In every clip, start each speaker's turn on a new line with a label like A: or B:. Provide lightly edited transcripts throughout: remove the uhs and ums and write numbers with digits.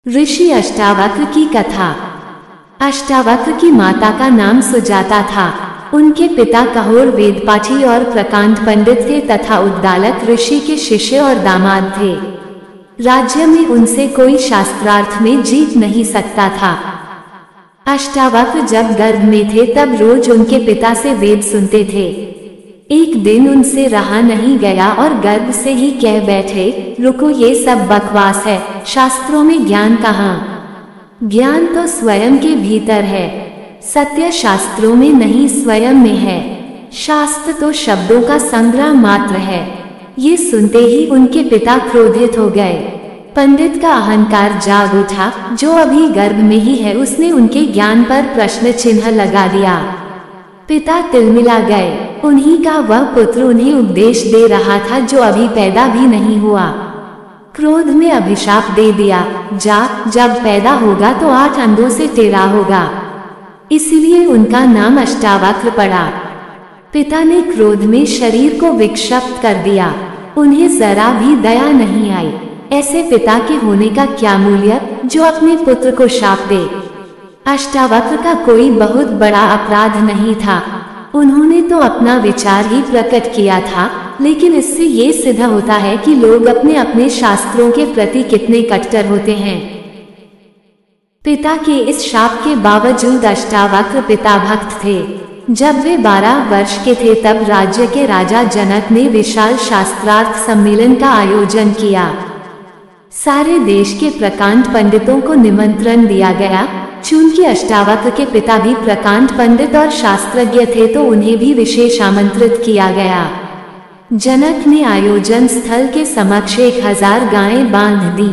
A: ऋषि अष्टावक्र की कथा। अष्टावक्र की माता का नाम सुजाता था। उनके पिता कहोर वेदपाठी और प्रकांड पंडित थे तथा उद्दालक ऋषि के शिष्य और दामाद थे। राज्य में उनसे कोई शास्त्रार्थ में जीत नहीं सकता था। अष्टावक्र जब गर्भ में थे तब रोज उनके पिता से वेद सुनते थे। एक दिन उनसे रहा नहीं गया और गर्भ से ही कह बैठे, रुको, ये सब बकवास है, शास्त्रों में ज्ञान कहाँ? ज्ञान तो स्वयं के भीतर है। सत्य शास्त्रों में नहीं, स्वयं में है। शास्त्र तो शब्दों का संग्रह मात्र है। ये सुनते ही उनके पिता क्रोधित हो गए। पंडित का अहंकार जाग उठा। जो अभी गर्भ में ही है उसने उनके ज्ञान पर प्रश्न चिन्ह लगा दिया। पिता तिलमिला गए। उन्हीं का वह पुत्र उन्हें उपदेश दे रहा था जो अभी पैदा भी नहीं हुआ। क्रोध में अभिशाप दे दिया, जा, जब पैदा होगा तो 8 अंधों से टेढ़ा होगा। इसलिए उनका नाम अष्टावक्र पड़ा। पिता ने क्रोध में शरीर को विक्षिप्त कर दिया। उन्हें जरा भी दया नहीं आई। ऐसे पिता के होने का क्या मूल्य जो अपने पुत्र को शाप दे। अष्टावक्र का कोई बहुत बड़ा अपराध नहीं था। उन्होंने तो अपना विचार ही प्रकट किया था, लेकिन इससे ये सिद्ध होता है कि लोग अपने अपने शास्त्रों के प्रति कितने कट्टर होते हैं। पिता के इस शाप के बावजूद अष्टावक्र पिता भक्त थे। जब वे 12 वर्ष के थे तब राज्य के राजा जनक ने विशाल शास्त्रार्थ सम्मेलन का आयोजन किया। सारे देश के प्रकांड पंडितों को निमंत्रण दिया गया। चूंकि अष्टावक्र के पिता भी प्रकांड पंडित और शास्त्रज्ञ थे तो उन्हें भी विशेष आमंत्रित किया गया। जनक ने आयोजन स्थल के समक्ष 1000 गायें बांध दी।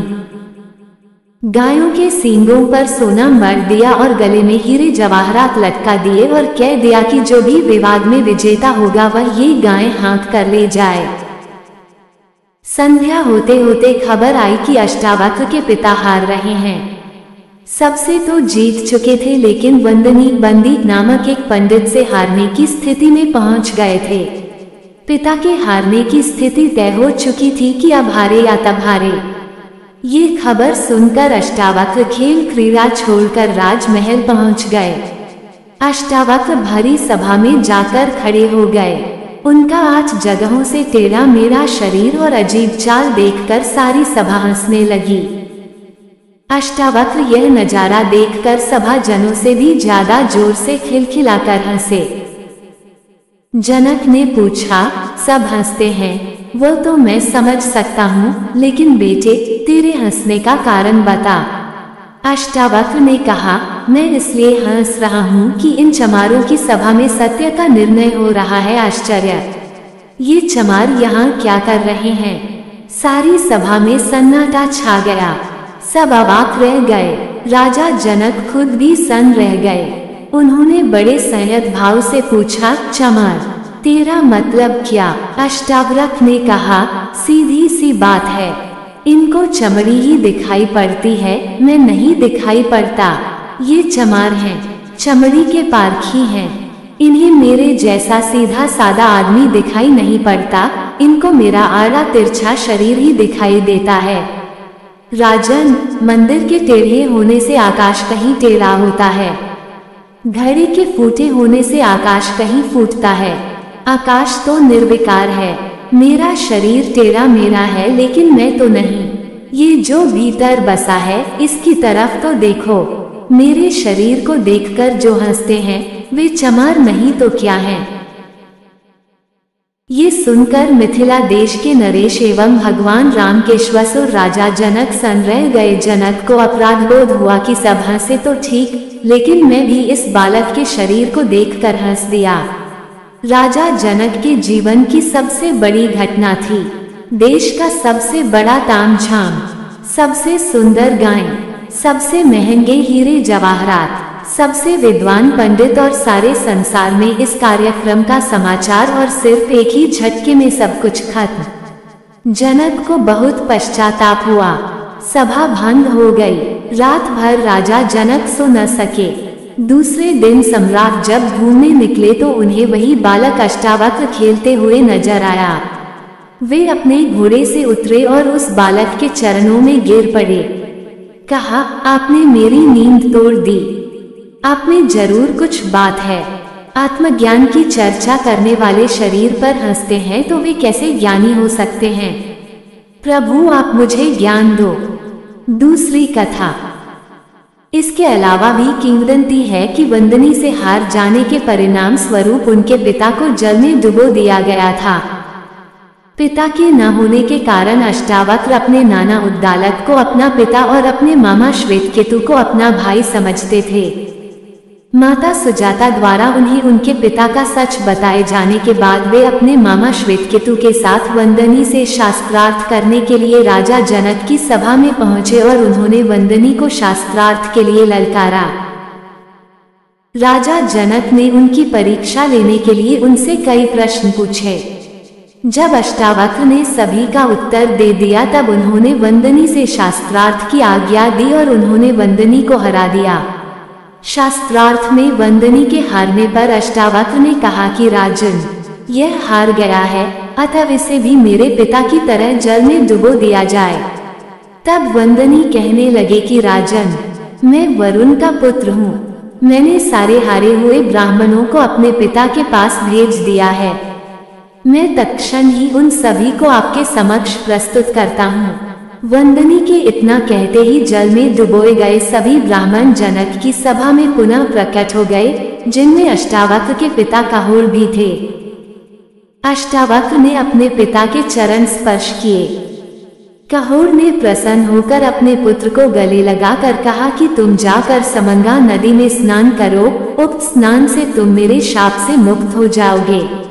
A: गायों के सींगों पर सोना मर दिया और गले में हीरे जवाहरात लटका दिए और कह दिया कि जो भी विवाद में विजेता होगा वह ये गायें हाँक कर ले जाए। संध्या होते होते खबर आई कि अष्टावक्र के पिता हार रहे हैं। सबसे तो जीत चुके थे, लेकिन वंदनी बंदी नामक एक पंडित से हारने की स्थिति में पहुंच गए थे। पिता के हारने की स्थिति तय हो चुकी थी कि अब हारे या तब हारे। ये खबर सुनकर अष्टावक्र खेल क्रीड़ा छोड़कर राजमहल पहुंच गए। अष्टावक्र भरी सभा में जाकर खड़े हो गए। उनका 8 जगहों से टेढ़ा मेढ़ा शरीर और अजीब चाल देखकर सारी सभा हंसने लगी। अष्टावक्र यह नजारा देखकर सभा जनों से भी ज्यादा जोर से खिलखिलाकर हंसे। जनक ने पूछा, सब हंसते हैं वो तो मैं समझ सकता हूँ, लेकिन बेटे तेरे हंसने का कारण बता। अष्टावक्र ने कहा, मैं इसलिए हंस रहा हूँ कि इन चमारों की सभा में सत्य का निर्णय हो रहा है। आश्चर्य, ये चमार यहाँ क्या कर रहे हैं? सारी सभा में सन्नाटा छा गया। सब अवाक रह गए। राजा जनक खुद भी सन्न रह गए। उन्होंने बड़े संयत भाव से पूछा, चमार तेरा मतलब क्या? अष्टावक्र ने कहा, सीधी सी बात है, इनको चमड़ी ही दिखाई पड़ती है, मैं नहीं दिखाई पड़ता। ये चमार हैं, चमड़ी के पारखी हैं। इन्हें मेरे जैसा सीधा सादा आदमी दिखाई नहीं पड़ता। इनको मेरा आड़ा तिरछा शरीर ही दिखाई देता है। राजन, मंदिर के टेढ़े होने से आकाश कहीं टेढ़ा होता है। घड़े के फूटे होने से आकाश कहीं फूटता है। आकाश तो निर्विकार है। मेरा शरीर टेढ़ा मेढ़ा है, लेकिन मैं तो नहीं। ये जो भीतर बसा है इसकी तरफ तो देखो। मेरे शरीर को देखकर जो हंसते हैं वे चमार नहीं तो क्या हैं? ये सुनकर मिथिला देश के नरेश एवं भगवान राम के श्वसुर राजा जनक सन रह गए। जनक को अपराध बोध हुआ कि सब हंसे तो ठीक, लेकिन मैं भी इस बालक के शरीर को देखकर हंस दिया। राजा जनक के जीवन की सबसे बड़ी घटना थी। देश का सबसे बड़ा तामझाम, सबसे सुंदर गायें, सबसे महंगे हीरे जवाहरात, सबसे विद्वान पंडित और सारे संसार में इस कार्यक्रम का समाचार और सिर्फ एक ही झटके में सब कुछ खत्म। जनक को बहुत पश्चाताप हुआ। सभा भंग हो गई। रात भर राजा जनक सो न सके। दूसरे दिन सम्राट जब घूमने निकले तो उन्हें वही बालक अष्टावक्र खेलते हुए नजर आया। वे अपने घोड़े से उतरे और उस बालक के चरणों में गिर पड़े। कहा, आपने मेरी नींद तोड़ दी। आप में जरूर कुछ बात है। आत्मज्ञान की चर्चा करने वाले शरीर पर हंसते हैं तो वे कैसे ज्ञानी हो सकते हैं? प्रभु, आप मुझे ज्ञान दो। दूसरी कथा। इसके अलावा भी किंवदंती है कि वंदनी से हार जाने के परिणाम स्वरूप उनके पिता को जल में डुबो दिया गया था। पिता के न होने के कारण अष्टावक्र अपने नाना उद्दालक को अपना पिता और अपने मामा श्वेतकेतु को अपना भाई समझते थे। माता सुजाता द्वारा उन्हें उनके पिता का सच बताए जाने के बाद वे अपने मामा श्वेतकेतु के साथ वंदनी से शास्त्रार्थ करने के लिए राजा जनक की सभा में पहुंचे और उन्होंने वंदनी को शास्त्रार्थ के लिए ललकारा। राजा जनक ने उनकी परीक्षा लेने के लिए उनसे कई प्रश्न पूछे। जब अष्टावक्र ने सभी का उत्तर दे दिया तब उन्होंने वंदनी से शास्त्रार्थ की आज्ञा दी और उन्होंने वंदनी को हरा दिया। शास्त्रार्थ में वंदनी के हारने पर अष्टावक्र ने कहा कि राजन, यह हार गया है, अतः इसे भी मेरे पिता की तरह जल में डुबो दिया जाए। तब वंदनी कहने लगे कि राजन, मैं वरुण का पुत्र हूँ। मैंने सारे हारे हुए ब्राह्मणों को अपने पिता के पास भेज दिया है। मैं तत्क्षण ही उन सभी को आपके समक्ष प्रस्तुत करता हूँ। वंदनी के इतना कहते ही जल में डुबोए गए सभी ब्राह्मण जनक की सभा में पुनः प्रकट हो गए, जिनमें अष्टावक्र के पिता कहोर भी थे। अष्टावक्र ने अपने पिता के चरण स्पर्श किए। कहोर ने प्रसन्न होकर अपने पुत्र को गले लगाकर कहा कि तुम जाकर समंगा नदी में स्नान करो, उक्त स्नान से तुम मेरे शाप से मुक्त हो जाओगे।